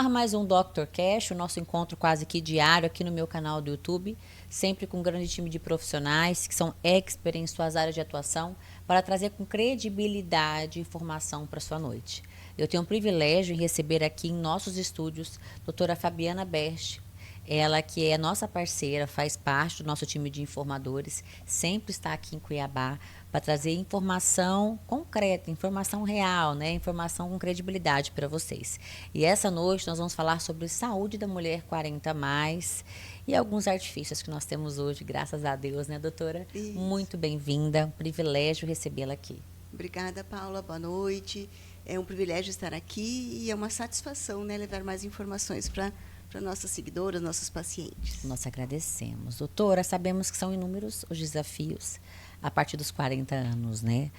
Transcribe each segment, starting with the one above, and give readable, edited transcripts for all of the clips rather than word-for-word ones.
ar mais um Dr. Cash, o nosso encontro quase que diário aqui no meu canal do YouTube, sempre com um grande time de profissionais que são expert em suas áreas de atuação para trazer com credibilidade informação para sua noite. Eu tenho o privilégio de receber aqui em nossos estúdios a doutora Fabiana Best, ela que é nossa parceira, faz parte do nosso time de informadores, sempre está aqui em Cuiabá para trazer informação concreta, informação real, né? Informação com credibilidade para vocês. E essa noite nós vamos falar sobre saúde da mulher 40 mais e alguns artifícios que nós temos hoje, graças a Deus, né, doutora? Isso. Muito bem-vinda, um privilégio recebê-la aqui. Obrigada, Paula. Boa noite. É um privilégio estar aqui e é uma satisfação, né, levar mais informações para nossas seguidoras, nossos pacientes. Nós agradecemos. Doutora, sabemos que são inúmeros os desafios a partir dos 40 anos, né?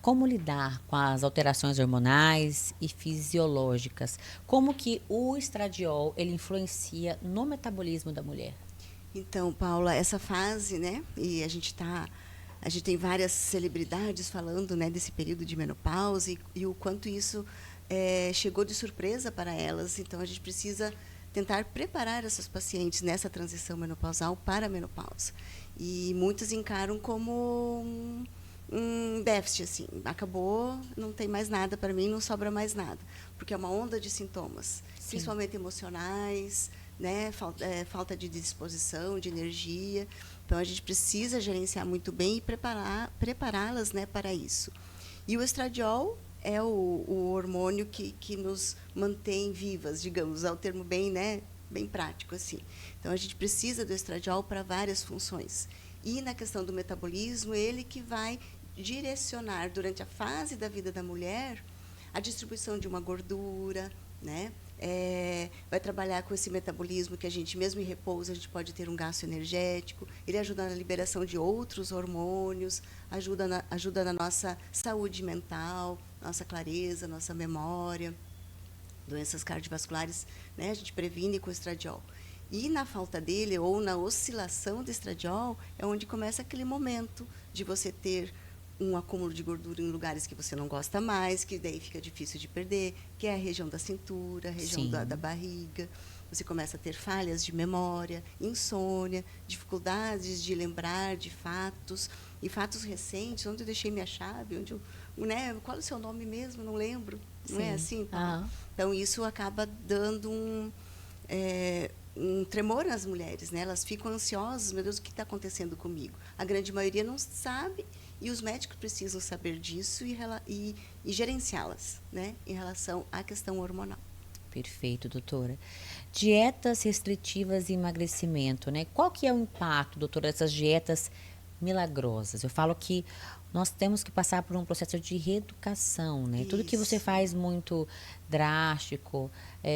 Como lidar com as alterações hormonais e fisiológicas? Como que o estradiol, ele influencia no metabolismo da mulher? Então, Paula, essa fase, né, e a gente tem várias celebridades falando, né, desse período de menopausa e o quanto isso chegou de surpresa para elas. Então, a gente precisa tentar preparar essas pacientes nessa transição menopausal para a menopausa. E muitas encaram como um déficit, assim, acabou, não tem mais nada para mim, não sobra mais nada, porque é uma onda de sintomas, Sim. principalmente emocionais, né, falta de disposição, de energia. Então, a gente precisa gerenciar muito bem e prepará-las, né, para isso. E o estradiol é o hormônio que nos mantém vivas, digamos, é o termo bem, né, bem prático, assim. Então, a gente precisa do estradiol para várias funções. E, na questão do metabolismo, ele que vai direcionar, durante a fase da vida da mulher, a distribuição de uma gordura, né? Vai trabalhar com esse metabolismo que a gente, mesmo em repouso, a gente pode ter um gasto energético. Ele ajuda na liberação de outros hormônios, ajuda na nossa saúde mental, nossa clareza, nossa memória, doenças cardiovasculares, né? A gente previne com o estradiol. E na falta dele, ou na oscilação do estradiol, é onde começa aquele momento de você ter um acúmulo de gordura em lugares que você não gosta mais, que daí fica difícil de perder, que é a região da cintura, a região da barriga. Você começa a ter falhas de memória, insônia, dificuldades de lembrar de fatos, e fatos recentes, onde eu deixei minha chave, onde eu, né, qual é o seu nome mesmo, não lembro. Sim. Não é assim? Então, isso acaba dando um tremor nas mulheres, né? Elas ficam ansiosas, meu Deus, o que está acontecendo comigo? A grande maioria não sabe, e os médicos precisam saber disso e gerenciá-las, né, em relação à questão hormonal. Perfeito, doutora. Dietas restritivas e emagrecimento, né? Qual que é o impacto, doutora, dessas dietas milagrosas? Eu falo que nós temos que passar por um processo de reeducação, né? Tudo que você faz muito drástico,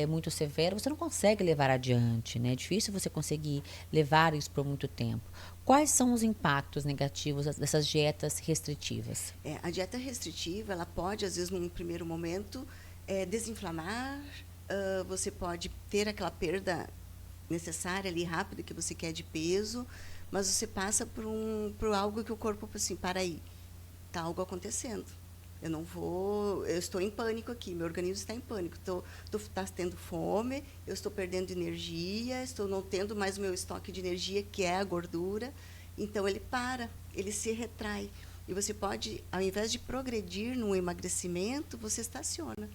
muito severo, você não consegue levar adiante, né? É difícil você conseguir levar isso por muito tempo. Quais são os impactos negativos dessas dietas restritivas? A dieta restritiva, ela pode, às vezes, num primeiro momento, desinflamar, você pode ter aquela perda necessária ali, rápida, que você quer de peso, mas você passa por algo que o corpo, assim, para aí, está algo acontecendo. Eu estou em pânico aqui, meu organismo está em pânico, está tendo fome, eu estou perdendo energia, estou não tendo mais o meu estoque de energia, que é a gordura, então ele se retrai. E você pode, ao invés de progredir no emagrecimento, você estaciona.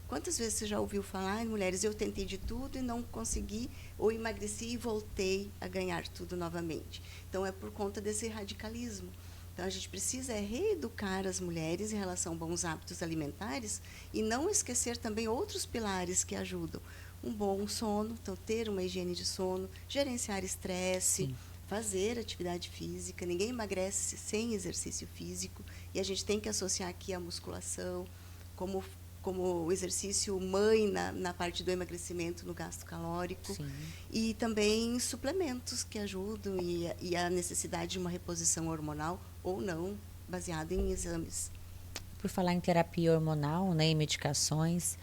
Quantas vezes você já ouviu falar, mulheres, eu tentei de tudo e não consegui, ou emagreci e voltei a ganhar tudo novamente. Então, é por conta desse radicalismo. Então, a gente precisa reeducar as mulheres em relação a bons hábitos alimentares e não esquecer também outros pilares que ajudam. Um bom sono, então ter uma higiene de sono, gerenciar estresse, fazer atividade física. Ninguém emagrece sem exercício físico e a gente tem que associar aqui a musculação como o exercício mãe na parte do emagrecimento, no gasto calórico. Sim. E também suplementos que ajudam e a necessidade de uma reposição hormonal ou não, baseado em exames. Por falar em terapia hormonal, né, e medicações,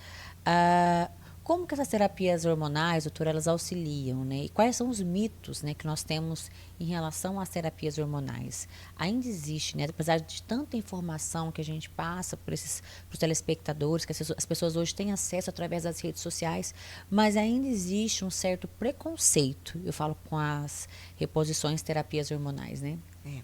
Como que essas terapias hormonais, doutora, elas auxiliam, né? E quais são os mitos, né, que nós temos em relação às terapias hormonais? Ainda existe, né, apesar de tanta informação que a gente passa para os telespectadores, que as pessoas hoje têm acesso através das redes sociais, mas ainda existe um certo preconceito, eu falo com as reposições terapias hormonais, né? É.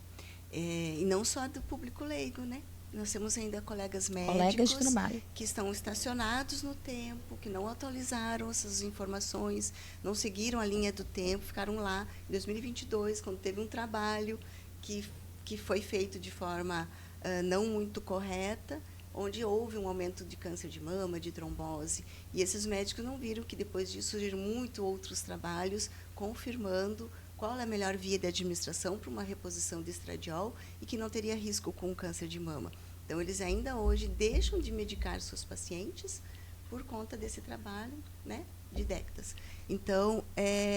E não só do público leigo, né? Nós temos ainda colegas Colegas de médicos trabalho. que estão estacionados no tempo, que não atualizaram essas informações, não seguiram a linha do tempo, ficaram lá em 2022, quando teve um trabalho que foi feito de forma não muito correta, onde houve um aumento de câncer de mama, de trombose. E esses médicos não viram que depois disso surgiram muitos outros trabalhos confirmando qual é a melhor via de administração para uma reposição de estradiol e que não teria risco com o câncer de mama. Então, eles ainda hoje deixam de medicar seus pacientes por conta desse trabalho, né, de décadas. Então,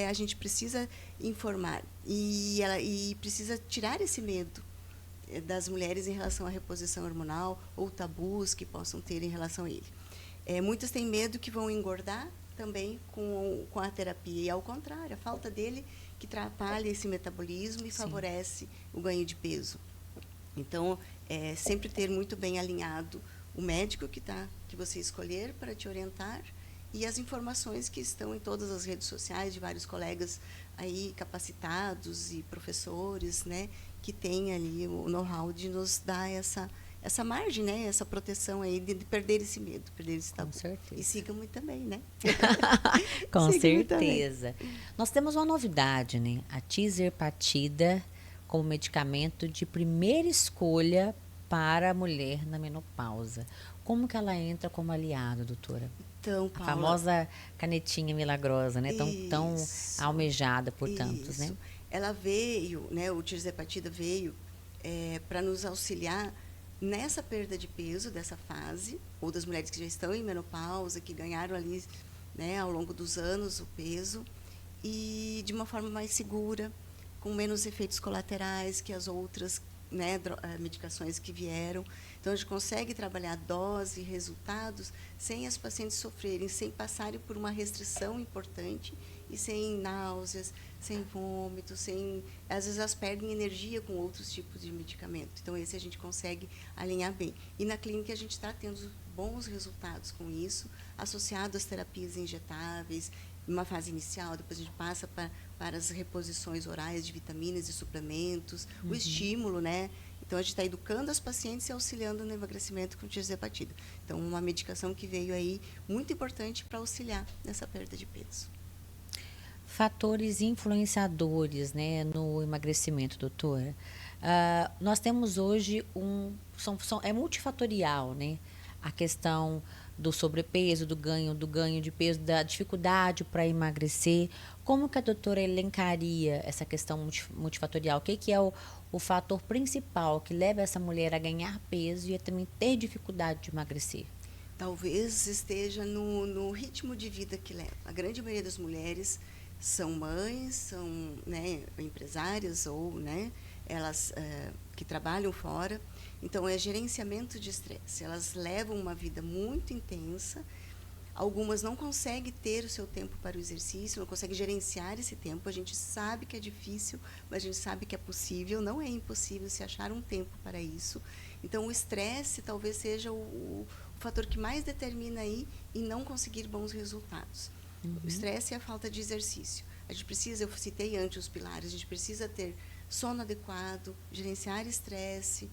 a gente precisa informar e precisa tirar esse medo das mulheres em relação à reposição hormonal ou tabus que possam ter em relação a ele. Muitas têm medo que vão engordar também com a terapia, e ao contrário, a falta dele que atrapalha esse metabolismo e Sim. favorece o ganho de peso. Então, sempre ter muito bem alinhado o médico que você escolher para te orientar e as informações que estão em todas as redes sociais de vários colegas aí capacitados e professores, né, que têm ali o know-how de nos dar essa margem, né, essa proteção aí de perder esse medo, perder esse tabu. Com certeza. E sigam muito também, né? Com Sigam certeza. Nós temos uma novidade, né? A tirzepatida como medicamento de primeira escolha para a mulher na menopausa. Como que ela entra como aliado, doutora? Então, A Paula, famosa canetinha milagrosa, né? Tão isso, almejada por tantos, né? isso. Ela veio, né, o tirzepatida veio para nos auxiliar nessa perda de peso dessa fase, ou das mulheres que já estão em menopausa, que ganharam ali, né, ao longo dos anos o peso, e de uma forma mais segura, com menos efeitos colaterais que as outras, né, medicações que vieram. Então, a gente consegue trabalhar dose e resultados sem as pacientes sofrerem, sem passarem por uma restrição importante e sem náuseas, sem vômitos, às vezes elas perdem energia com outros tipos de medicamento. Então, esse a gente consegue alinhar bem. E na clínica a gente está tendo bons resultados com isso, associado às terapias injetáveis, numa fase inicial, depois a gente passa para as reposições orais de vitaminas e suplementos, o estímulo, né? Então, a gente está educando as pacientes e auxiliando no emagrecimento com tirzepatida. Então, uma medicação que veio aí muito importante para auxiliar nessa perda de peso. Fatores influenciadores, né, no emagrecimento, doutora. Nós temos hoje é multifatorial, né? A questão do sobrepeso, do ganho de peso, da dificuldade para emagrecer. Como que a doutora elencaria essa questão multifatorial? O que é o fator principal que leva essa mulher a ganhar peso e a também ter dificuldade de emagrecer? Talvez esteja no ritmo de vida que leva. A grande maioria das mulheres são mães, são, né, empresárias ou, né, elas que trabalham fora. Então, é gerenciamento de estresse. Elas levam uma vida muito intensa. Algumas não conseguem ter o seu tempo para o exercício, não conseguem gerenciar esse tempo. A gente sabe que é difícil, mas a gente sabe que é possível. Não é impossível se achar um tempo para isso. Então, o estresse talvez seja o fator que mais determina aí em não conseguir bons resultados. O estresse é a falta de exercício. A gente precisa, eu citei antes os pilares, a gente precisa ter sono adequado, gerenciar estresse,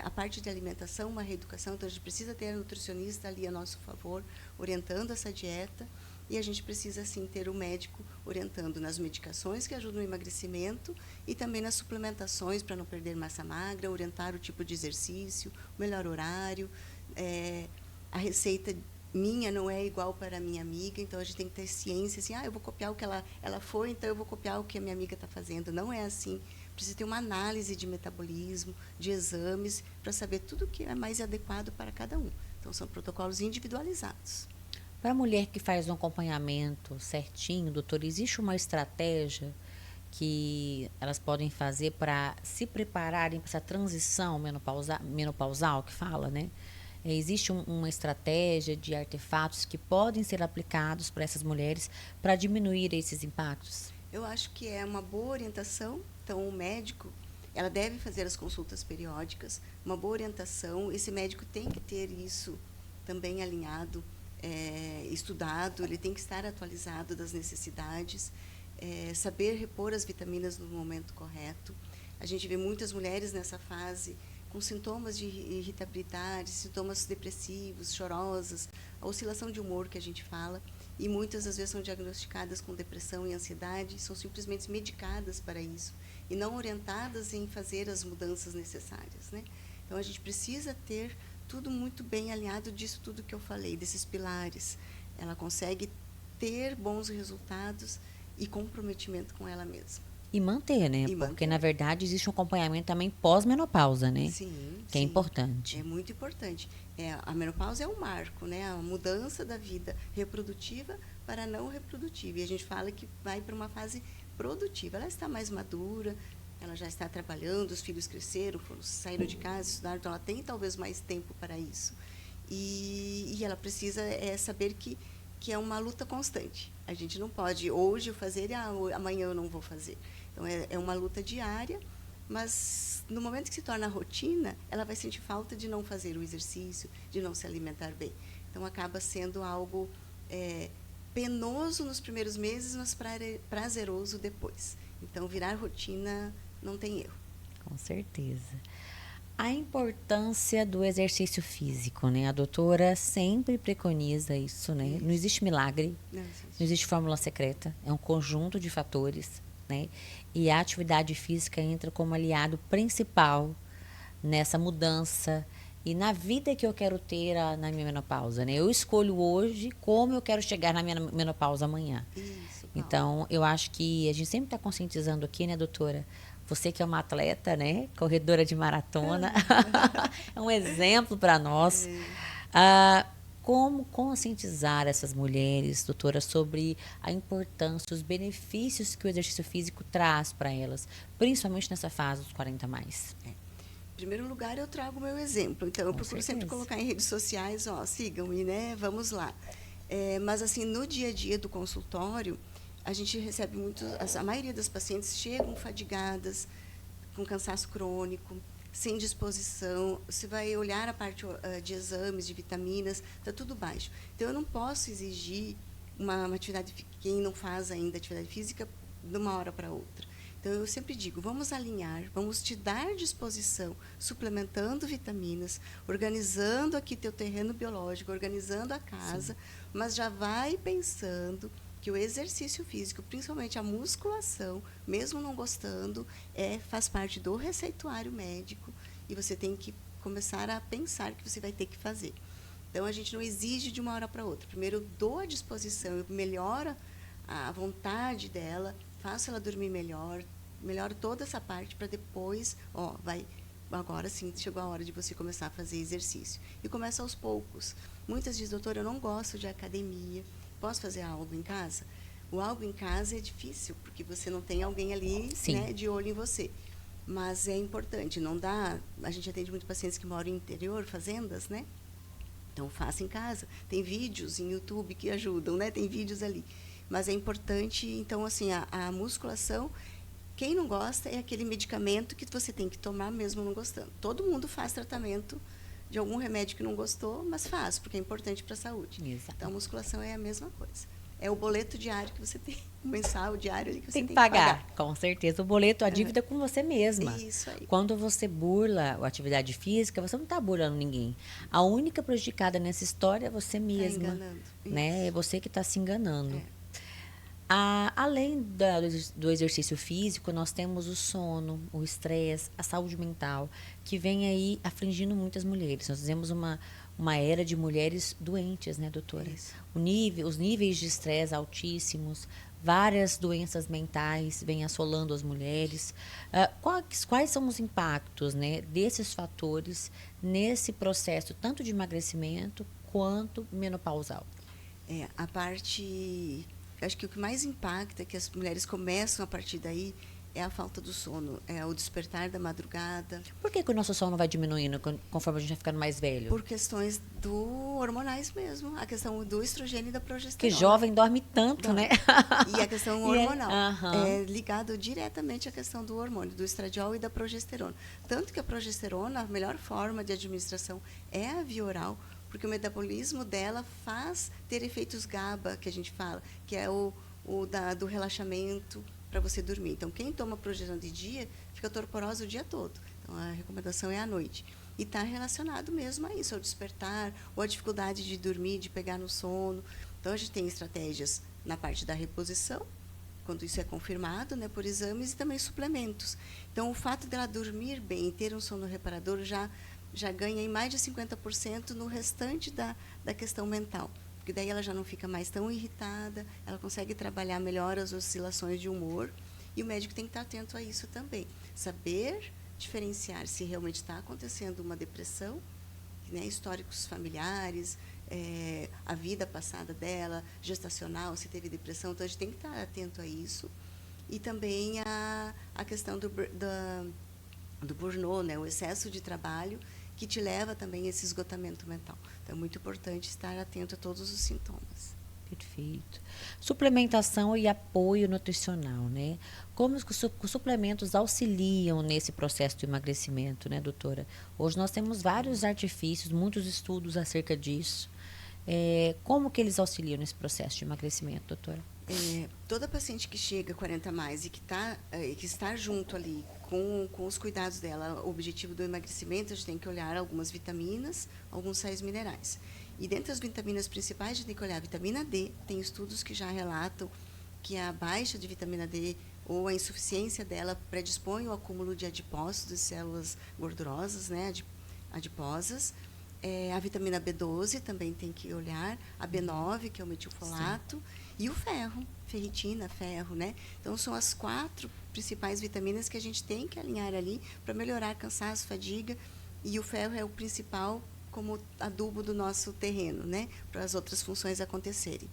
a parte de alimentação, uma reeducação. Então, a gente precisa ter a nutricionista ali a nosso favor, orientando essa dieta, e a gente precisa, sim, ter o médico orientando nas medicações que ajudam no emagrecimento e também nas suplementações para não perder massa magra, orientar o tipo de exercício, o melhor horário. A receita minha não é igual para a minha amiga, então a gente tem que ter ciência, assim, eu vou copiar o que ela foi, então eu vou copiar o que a minha amiga está fazendo. Não é assim. Precisa ter uma análise de metabolismo, de exames, para saber tudo o que é mais adequado para cada um. Então, são protocolos individualizados. Para a mulher que faz um acompanhamento certinho, doutor, existe uma estratégia que elas podem fazer para se prepararem para essa transição menopausal que fala, né? Existe uma estratégia de artefatos que podem ser aplicados para essas mulheres para diminuir esses impactos? Eu acho que é uma boa orientação. Então, o médico, ela deve fazer as consultas periódicas, uma boa orientação. Esse médico tem que ter isso também alinhado, estudado, ele tem que estar atualizado das necessidades, saber repor as vitaminas no momento correto. A gente vê muitas mulheres nessa fase com sintomas de irritabilidade, sintomas depressivos, chorosas, a oscilação de humor que a gente fala, e muitas às vezes são diagnosticadas com depressão e ansiedade, são simplesmente medicadas para isso e não orientadas em fazer as mudanças necessárias, né? Então a gente precisa ter tudo muito bem alinhado disso tudo que eu falei, desses pilares. Ela consegue ter bons resultados e comprometimento com ela mesma. E manter, né? Porque, na verdade, existe um acompanhamento também pós-menopausa, né? Sim, que é importante. É muito importante. A menopausa é um marco, né? A mudança da vida reprodutiva para a não reprodutiva. E a gente fala que vai para uma fase produtiva. Ela está mais madura, ela já está trabalhando, os filhos cresceram, saíram de casa, estudaram, então ela tem talvez mais tempo para isso. E ela precisa saber que é uma luta constante. A gente não pode hoje fazer e amanhã eu não vou fazer. Então, é uma luta diária, mas no momento que se torna rotina, ela vai sentir falta de não fazer o exercício, de não se alimentar bem. Então, acaba sendo algo penoso nos primeiros meses, mas prazeroso depois. Então, virar rotina não tem erro. Com certeza. A importância do exercício físico, né? A doutora sempre preconiza isso, né? Isso. Não existe milagre, não existe fórmula secreta, é um conjunto de fatores, né? E a atividade física entra como aliado principal nessa mudança e na vida que eu quero ter na minha menopausa, né? Eu escolho hoje como eu quero chegar na minha menopausa amanhã. Isso, então, eu acho que a gente sempre está conscientizando aqui, né, doutora? Você que é uma atleta, né? Corredora de maratona. É um exemplo para nós. Como conscientizar essas mulheres, doutora, sobre a importância, os benefícios que o exercício físico traz para elas, principalmente nessa fase dos 40 mais? Em primeiro lugar, eu trago o meu exemplo. Então, eu procuro sempre colocar em redes sociais, sigam-me, né? Vamos lá. Mas, assim, no dia a dia do consultório, a gente recebe muito, a maioria das pacientes chegam fadigadas, com cansaço crônico, sem disposição. Você vai olhar a parte de exames, de vitaminas, está tudo baixo. Então, eu não posso exigir uma atividade, quem não faz ainda atividade física, de uma hora para outra. Então, eu sempre digo, vamos alinhar, vamos te dar disposição, suplementando vitaminas, organizando aqui teu terreno biológico, organizando a casa, sim, mas já vai pensando que o exercício físico, principalmente a musculação, mesmo não gostando, faz parte do receituário médico e você tem que começar a pensar que você vai ter que fazer. Então, a gente não exige de uma hora para outra. Primeiro, eu dou a disposição, eu melhoro a vontade dela, faço ela dormir melhor, melhoro toda essa parte para depois, agora sim, chegou a hora de você começar a fazer exercício. E começa aos poucos. Muitas dizem, doutora, eu não gosto de academia, posso fazer algo em casa? O algo em casa é difícil, porque você não tem alguém ali, né, de olho em você. Mas é importante, não dá... A gente atende muitos pacientes que moram no interior, fazendas, né? Então, faça em casa. Tem vídeos em YouTube que ajudam, né? Tem vídeos ali. Mas é importante, então, assim, a musculação, quem não gosta é aquele medicamento que você tem que tomar mesmo não gostando. Todo mundo faz tratamento de algum remédio que não gostou, mas faz, porque é importante para a saúde. Exato. Então, a musculação é a mesma coisa. É o boleto diário que você tem, o mensal, diário ali que você tem que pagar. Com certeza. O boleto, a dívida com você mesma. Isso aí. Quando você burla a atividade física, você não está burlando ninguém. A única prejudicada nessa história é você mesma. Tá enganando. Né? É você que está se enganando. Além do exercício físico, nós temos o sono, o estresse, a saúde mental, que vem aí afligindo muitas mulheres. Nós temos uma era de mulheres doentes, né, doutora? Os níveis de estresse altíssimos, várias doenças mentais vêm assolando as mulheres. Quais são os impactos, né, desses fatores nesse processo, tanto de emagrecimento quanto menopausal? A parte... Eu acho que o que mais impacta é que as mulheres começam a partir daí é a falta do sono, é o despertar da madrugada. Por que o nosso sono vai diminuindo conforme a gente vai ficando mais velho? Por questões hormonais mesmo, a questão do estrogênio e da Que progesterona. jovem dorme tanto, Dorme. né? E a questão hormonal aham. é ligado diretamente à questão do hormônio, do estradiol e da progesterona. Tanto que a progesterona, a melhor forma de administração é a via oral, porque o metabolismo dela faz ter efeitos GABA, que a gente fala, que é do relaxamento para você dormir. Então, quem toma progesterona de dia fica torporosa o dia todo. Então, a recomendação é à noite. E está relacionado mesmo a isso, ao despertar, ou a dificuldade de dormir, de pegar no sono. Então, a gente tem estratégias na parte da reposição, quando isso é confirmado, né, por exames, e também suplementos. Então, o fato dela dormir bem e ter um sono reparador já ganha em mais de 50% no restante da questão mental. Porque daí ela já não fica mais tão irritada, ela consegue trabalhar melhor as oscilações de humor, e o médico tem que estar atento a isso também. Saber diferenciar se realmente está acontecendo uma depressão, né, históricos familiares, a vida passada dela, gestacional, se teve depressão, então a gente tem que estar atento a isso. E também a questão do burnout, né, o excesso de trabalho, que te leva também a esse esgotamento mental. Então, é muito importante estar atento a todos os sintomas. Perfeito. Suplementação e apoio nutricional, né? Como os suplementos auxiliam nesse processo de emagrecimento, né, doutora? Hoje nós temos vários artifícios, muitos estudos acerca disso. Como que eles auxiliam nesse processo de emagrecimento, doutora? Toda paciente que chega 40 a mais e que está junto ali com os cuidados dela, o objetivo do emagrecimento, a gente tem que olhar algumas vitaminas, alguns sais minerais. E dentre as vitaminas principais, a gente tem que olhar a vitamina D. Tem estudos que já relatam que a baixa de vitamina D ou a insuficiência dela predispõe ao acúmulo de adipócitos, de células gordurosas, né, adiposas. A vitamina B12 também tem que olhar, a B9, que é o metilfolato, sim, e o ferro, ferritina, ferro, né? Então, são as 4 principais vitaminas que a gente tem que alinhar ali para melhorar cansaço, fadiga, e o ferro é o principal como adubo do nosso terreno, né? Para as outras funções acontecerem.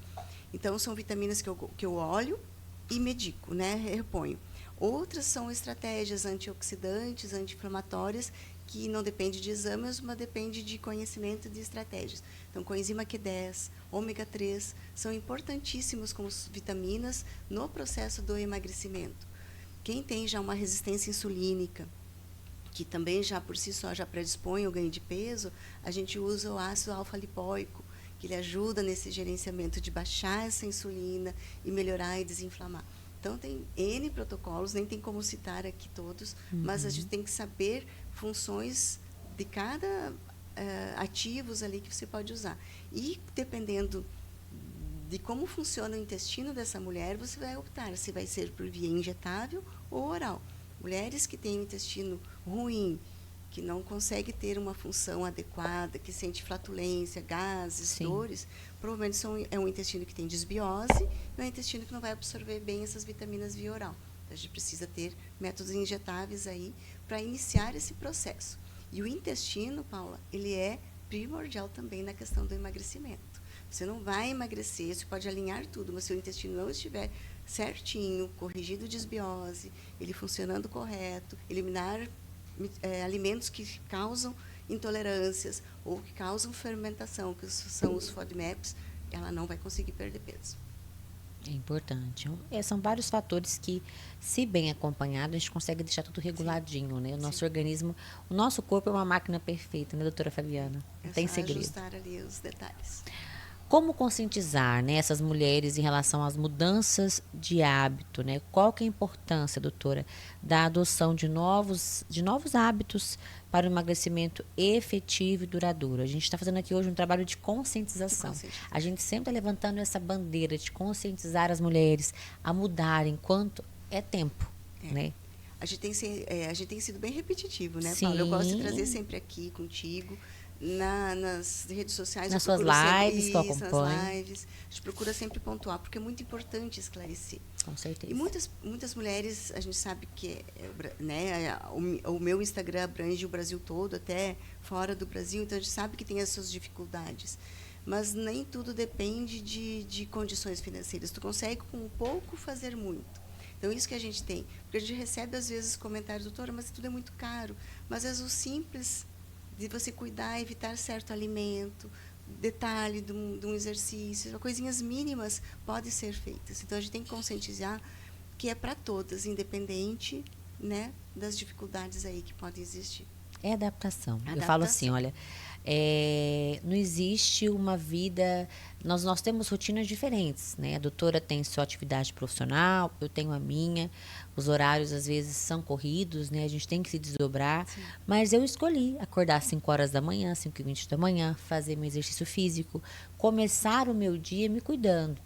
Então, são vitaminas que eu olho e medico, né? Reponho. Outras são estratégias antioxidantes, anti-inflamatórias, que não depende de exames, mas depende de conhecimento de estratégias. Então, coenzima Q10, ômega 3, são importantíssimos como vitaminas no processo do emagrecimento. Quem tem já uma resistência insulínica, que também já por si só já predispõe ao ganho de peso, a gente usa o ácido alfa-lipóico, que ele ajuda nesse gerenciamento de baixar essa insulina e melhorar e desinflamar. Então, tem N protocolos, nem tem como citar aqui todos, mas a gente tem que saber funções de cada ativos ali que você pode usar. E, dependendo de como funciona o intestino dessa mulher, você vai optar se vai ser por via injetável ou oral. Mulheres que têm um intestino ruim, que não consegue ter uma função adequada, que sente flatulência, gases, sim, dores, provavelmente é um intestino que tem desbiose, e é um intestino que não vai absorver bem essas vitaminas via oral. Então, a gente precisa ter métodos injetáveis aí para iniciar esse processo. E o intestino, Paula, ele é primordial também na questão do emagrecimento. Você não vai emagrecer, você pode alinhar tudo, mas se o intestino não estiver certinho, corrigido desbiose, ele funcionando correto, eliminar alimentos que causam intolerâncias ou que causam fermentação, que são os FODMAPs, ela não vai conseguir perder peso. É importante. São vários fatores que, se bem acompanhado, a gente consegue deixar tudo reguladinho, né? O nosso organismo, o nosso corpo é uma máquina perfeita, né, doutora Fabiana? Não tem segredo. Ajustar ali os detalhes. Como conscientizar, né, essas mulheres em relação às mudanças de hábito, né? Qual que é a importância, doutora, da adoção de novos hábitos para o emagrecimento efetivo e duradouro? A gente está fazendo aqui hoje um trabalho de conscientização. A gente sempre está levantando essa bandeira de conscientizar as mulheres a mudarem enquanto é tempo, né? A gente tem sido bem repetitivo, né, sim, Paula? Eu gosto de trazer sempre aqui contigo, nas redes sociais. Nas suas lives que eu acompanho. Nas lives. A gente procura sempre pontuar, porque é muito importante esclarecer. Com certeza. E muitas mulheres, a gente sabe que né, o meu Instagram abrange o Brasil todo, até fora do Brasil, então a gente sabe que tem as suas dificuldades. Mas nem tudo depende de condições financeiras. Tu consegue, com pouco, fazer muito. Então, isso que a gente tem. Porque a gente recebe, às vezes, comentários, doutora, mas tudo é muito caro. Mas, às vezes, o simples de você cuidar, evitar certo alimento, detalhe de um exercício, coisinhas mínimas podem ser feitas. Então, a gente tem que conscientizar que é para todas, independente, né, das dificuldades aí que podem existir. É adaptação. Adaptação. Eu falo assim, olha, não existe uma vida... Nós temos rotinas diferentes, né? A doutora tem sua atividade profissional, eu tenho a minha. Os horários, às vezes, são corridos, né? A gente tem que se desdobrar. Sim. Mas eu escolhi acordar às 5 horas da manhã, 5h20 da manhã, fazer meu exercício físico, começar o meu dia me cuidando.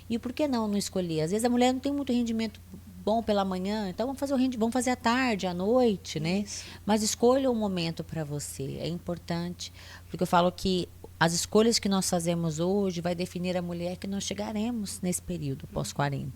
E por que não escolher? Às vezes a mulher não tem muito rendimento bom pela manhã, então vamos fazer à tarde, à noite, né? Isso. Mas escolha um momento para você, é importante, porque eu falo que as escolhas que nós fazemos hoje vai definir a mulher que nós chegaremos nesse período pós-40.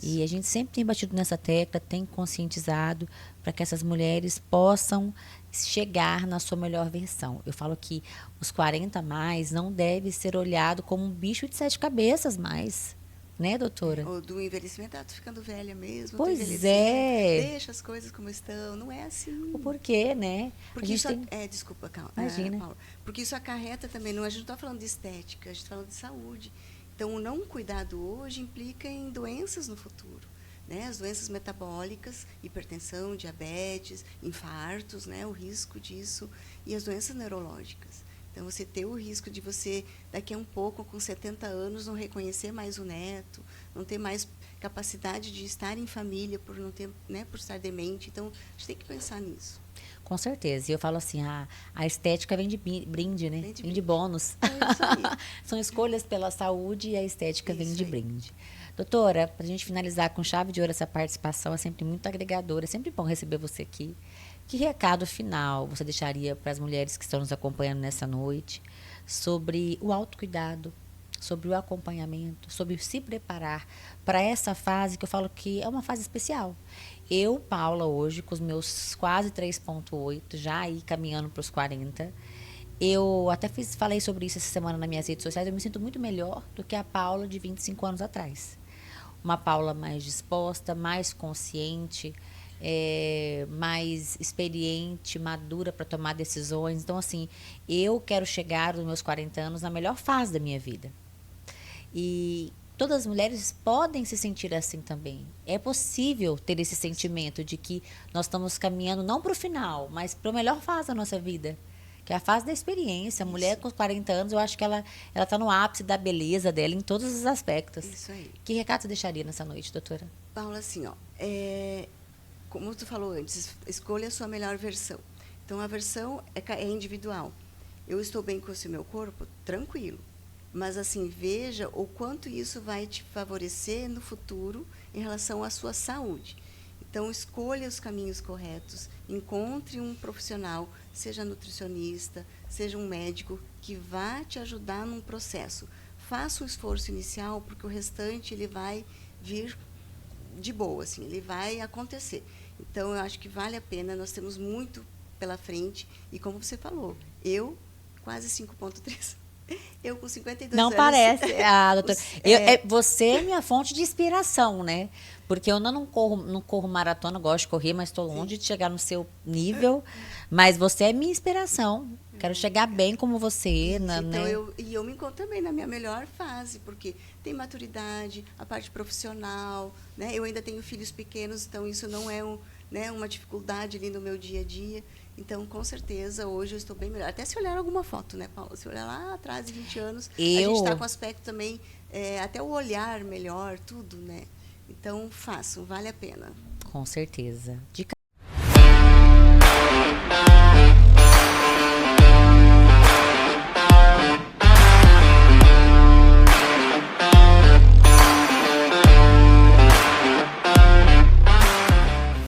E a gente sempre tem batido nessa tecla, tem conscientizado para que essas mulheres possam chegar na sua melhor versão. Eu falo que os 40 a mais não deve ser olhado como um bicho de 7 cabeças mais. Né, doutora? Ou do envelhecimento, tô ficando velha mesmo. Pois é. Deixa as coisas como estão. Não é assim. O porquê, né? Porque isso desculpa, calma. Imagina. Paula, porque isso acarreta também. Não, a gente não está falando de estética, a gente está falando de saúde. Então, o não cuidado hoje implica em doenças no futuro. Né? As doenças metabólicas, hipertensão, diabetes, infartos, né? O risco disso. E as doenças neurológicas. Então, você ter o risco de você, daqui a um pouco, com 70 anos, não reconhecer mais o neto, não ter mais capacidade de estar em família por não ter, né, por estar demente. Então, a gente tem que pensar nisso. Com certeza. E eu falo assim, a estética vem de brinde, né? Vem de bônus. É isso aí. São escolhas pela saúde e a estética isso vem de aí. brinde. Doutora, para a gente finalizar com chave de ouro essa participação, é sempre muito agregadora, é sempre bom receber você aqui. Que recado final você deixaria para as mulheres que estão nos acompanhando nessa noite sobre o autocuidado, sobre o acompanhamento, sobre se preparar para essa fase que eu falo que é uma fase especial? Eu, Paula, hoje, com os meus quase 3,8, já aí caminhando para os 40, eu até falei sobre isso essa semana nas minhas redes sociais, eu me sinto muito melhor do que a Paula de 25 anos atrás. Uma Paula mais disposta, mais consciente, mais experiente, madura para tomar decisões. Então, assim, eu quero chegar aos meus 40 anos na melhor fase da minha vida. E todas as mulheres podem se sentir assim também. É possível ter esse sentimento de que nós estamos caminhando não para o final, mas para a melhor fase da nossa vida, que é a fase da experiência. A mulher com 40 anos, eu acho que ela está no ápice da beleza dela em todos os aspectos. Isso aí. Que recado você deixaria nessa noite, doutora? Paula, assim, como tu falou antes, escolha a sua melhor versão. Então, a versão é individual. Eu estou bem com esse meu corpo? Tranquilo. Mas, assim, veja o quanto isso vai te favorecer no futuro em relação à sua saúde. Então, escolha os caminhos corretos, encontre um profissional, seja nutricionista, seja um médico, que vá te ajudar num processo. Faça o esforço inicial, porque o restante ele vai vir de boa, assim, ele vai acontecer. Então, eu acho que vale a pena, nós temos muito pela frente, e como você falou, eu, quase 5,3. Eu com 52 não anos. Não parece, doutora. Você é minha fonte de inspiração, né? Porque eu não corro maratona, gosto de correr, mas estou longe de chegar no seu nível. Mas você é minha inspiração. Quero chegar bem como você. Então, né? eu me encontro também na minha melhor fase, porque tem maturidade, a parte profissional, né? Eu ainda tenho filhos pequenos, então isso não é uma dificuldade ali no meu dia a dia. Então, com certeza, hoje eu estou bem melhor. Até se olhar alguma foto, né, Paula? Se olhar lá atrás, de 20 anos, a gente está com aspecto também, até o olhar melhor, tudo, né? Então, façam, vale a pena. Com certeza.